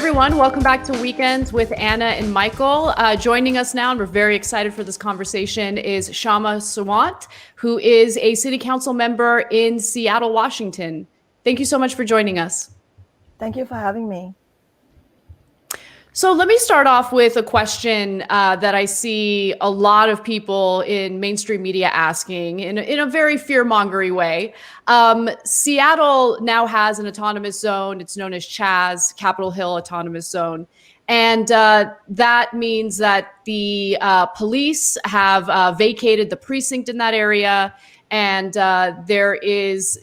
everyone. Welcome back to Weekends with Anna and Michael. Joining us now, and we're very excited for this conversation, is Kshama Sawant, who is a city council member in Seattle, Washington. Thank you so much for joining us. Thank you for having me. So let me start off with a question that I see a lot of people in mainstream media asking in a very fear-mongery way. Seattle now has an autonomous zone. It's known as Chaz, Capitol Hill Autonomous Zone. And that means that the police have vacated the precinct in that area. And there is,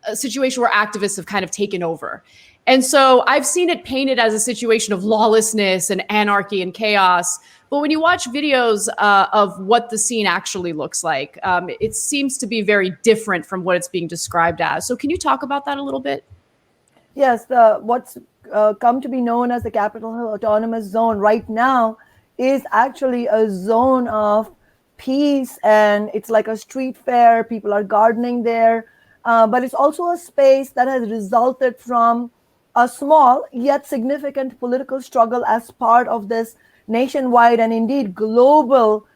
a situation where activists have kind of taken over. And so I've seen it painted as a situation of lawlessness and anarchy and chaos. But when you watch videos of what the scene actually looks like, it seems to be very different from what it's being described as. So can you talk about that a little bit? Yes, what's come to be known as the Capitol Hill Autonomous Zone right now is actually a zone of peace, and it's like a street fair. People are gardening there, but it's also a space that has resulted from a small yet significant political struggle as part of this nationwide and indeed global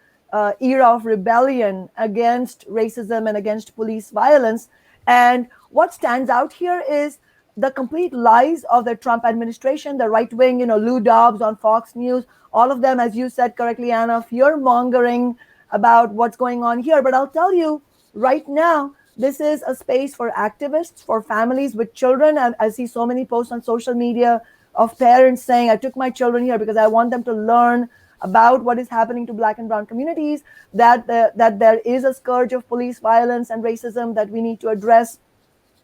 era of rebellion against racism and against police violence. And what stands out here is the complete lies of the Trump administration, the right wing, Lou Dobbs on Fox News, all of them, as you said correctly, Anna, fear mongering about what's going on here. But I'll tell you right now, this is a space for activists, for families with children. And I see so many posts on social media of parents saying, I took my children here because I want them to learn about what is happening to Black and brown communities, that there is a scourge of police violence and racism that we need to address.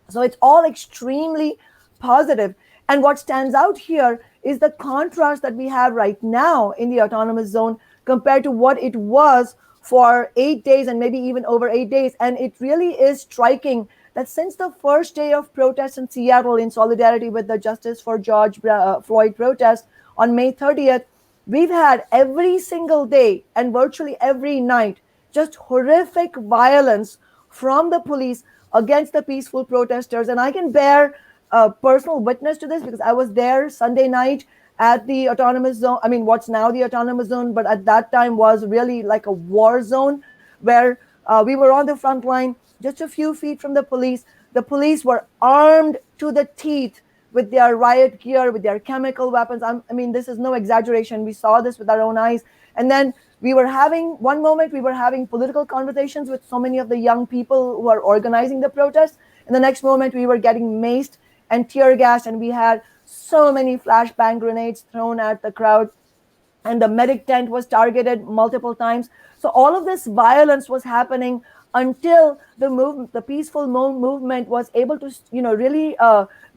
So it's all extremely positive. And what stands out here is the contrast that we have right now in the autonomous zone compared to what it was for 8 days and maybe even over 8 days. And it really is striking that since the first day of protests in Seattle in solidarity with the Justice for George Floyd protest on May 30th, we've had every single day and virtually every night just horrific violence from the police against the peaceful protesters. And I can bear personal witness to this because I was there Sunday night at the autonomous zone. I mean, what's now the autonomous zone, but at that time was really like a war zone where we were on the front line, just a few feet from the police. The police were armed to the teeth with their riot gear, with their chemical weapons. I mean, this is no exaggeration. We saw this with our own eyes. And then one moment we were having political conversations with so many of the young people who are organizing the protests. And the next moment we were getting maced and tear gassed, and we had so many flashbang grenades thrown at the crowd, and the medic tent was targeted multiple times. So all of this violence was happening until the peaceful movement was able to, really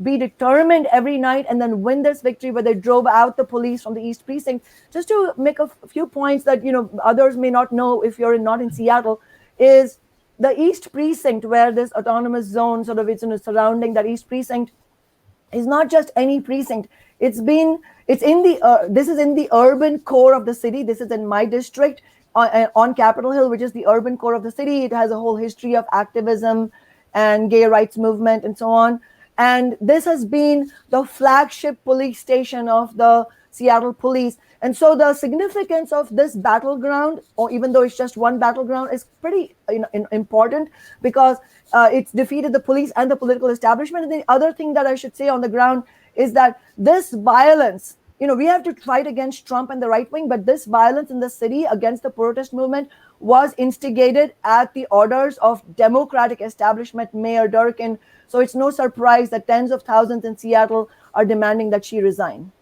be determined every night and then win this victory where they drove out the police from the East Precinct. Just to make a few points that, others may not know if you're not in Seattle, is the East Precinct, where this autonomous zone sort of is surrounding that East Precinct, is not just any precinct. This is in the urban core of the city. This is in my district on Capitol Hill, which is the urban core of the city. It has a whole history of activism and gay rights movement and so on. And this has been the flagship police station of the Seattle police. And so the significance of this battleground, or even though it's just one battleground, is pretty important because it's defeated the police and the political establishment. And the other thing that I should say on the ground is that this violence, we have to fight against Trump and the right wing, but this violence in the city against the protest movement was instigated at the orders of Democratic establishment Mayor Durkin. So it's no surprise that tens of thousands in Seattle are demanding that she resign.